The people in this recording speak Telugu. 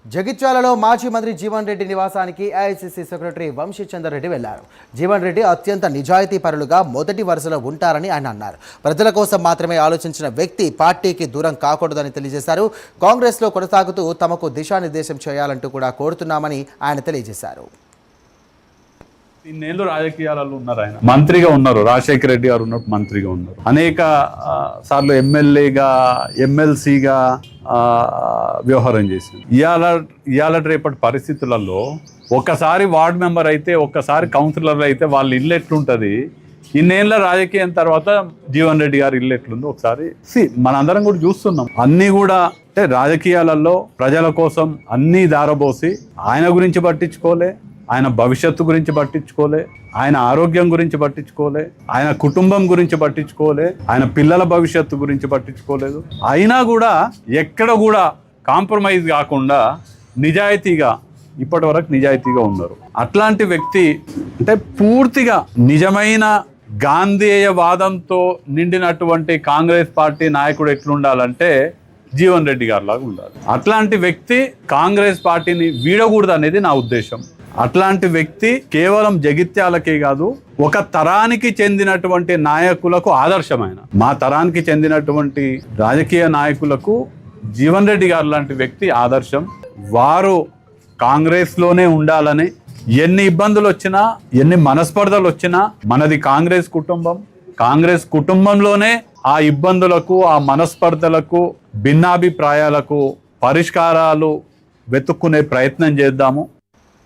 జగిత్యాలలో మాజీ మంత్రి జీవన్ రెడ్డి నివాసానికి ఏఐసీసీ సెక్రటరీ వంశీచందర్ రెడ్డి వెళ్లారు. జీవన్ రెడ్డి అత్యంత నిజాయితీ పరులుగా మొదటి వరుసలో ఉంటారని ఆయన అన్నారు. ప్రజల కోసం మాత్రమే ఆలోచించిన వ్యక్తి పార్టీకి దూరం కాకూడదని తెలియజేశారు. కాంగ్రెస్లో కొనసాగుతూ తమకు దిశానిర్దేశం చేయాలంటూ కూడా కోరుతున్నామని ఆయన తెలియజేశారు. ఇన్నేళ్ళు రాజకీయాలలో ఉన్నారు. ఆయన మంత్రిగా ఉన్నారు. రాజశేఖర రెడ్డి గారు ఉన్నప్పుడు మంత్రిగా ఉన్నారు. అనేక సార్లు ఎమ్మెల్యేగా ఎమ్మెల్సీగా వ్యవహారం చేసింది. ఇవాళ రేపటి పరిస్థితులలో ఒక్కసారి వార్డు మెంబర్ అయితే ఒక్కసారి కౌన్సిలర్ అయితే వాళ్ళ ఇల్లు ఎట్లుంటుంది, ఇన్నేళ్ళ రాజకీయం తర్వాత జీవన్ రెడ్డి గారి ఇల్లు ఎట్లుంది ఒకసారి మనందరం కూడా చూస్తున్నాం. అన్నీ కూడా అంటే రాజకీయాలలో ప్రజల కోసం అన్నీ దారబోసి ఆయన గురించి పట్టించుకోలే, ఆయన భవిష్యత్తు గురించి పట్టించుకోలే, ఆయన ఆరోగ్యం గురించి పట్టించుకోలే, ఆయన కుటుంబం గురించి పట్టించుకోలే, ఆయన పిల్లల భవిష్యత్తు గురించి పట్టించుకోలేదు. అయినా కూడా ఎక్కడ కూడా కాంప్రమైజ్ కాకుండా నిజాయితీగా ఇప్పటి వరకు నిజాయితీగా ఉన్నారు. అట్లాంటి వ్యక్తి అంటే పూర్తిగా నిజమైన గాంధేయవాదంతో నిండినటువంటి కాంగ్రెస్ పార్టీ నాయకుడు ఎట్లుండాలంటే జీవన్ రెడ్డి గారి లాగా ఉండాలి. అట్లాంటి వ్యక్తి కాంగ్రెస్ పార్టీని వీడకూడదు అనేది నా ఉద్దేశం. అట్లాంటి వ్యక్తి కేవలం జగిత్యాలకే కాదు, ఒక తరానికి చెందినటువంటి నాయకులకు ఆదర్శమైన, మా తరానికి చెందినటువంటి రాజకీయ నాయకులకు జీవన్ రెడ్డి గారు లాంటి వ్యక్తి ఆదర్శం. వారు కాంగ్రెస్లోనే ఉండాలని, ఎన్ని ఇబ్బందులు వచ్చినా ఎన్ని మనస్పర్ధలు వచ్చినా మనది కాంగ్రెస్ కుటుంబం, కాంగ్రెస్ కుటుంబంలోనే ఆ ఇబ్బందులకు ఆ మనస్పర్ధలకు భిన్నాభిప్రాయాలకు పరిష్కారాలు వెతుక్కునే ప్రయత్నం చేద్దాము.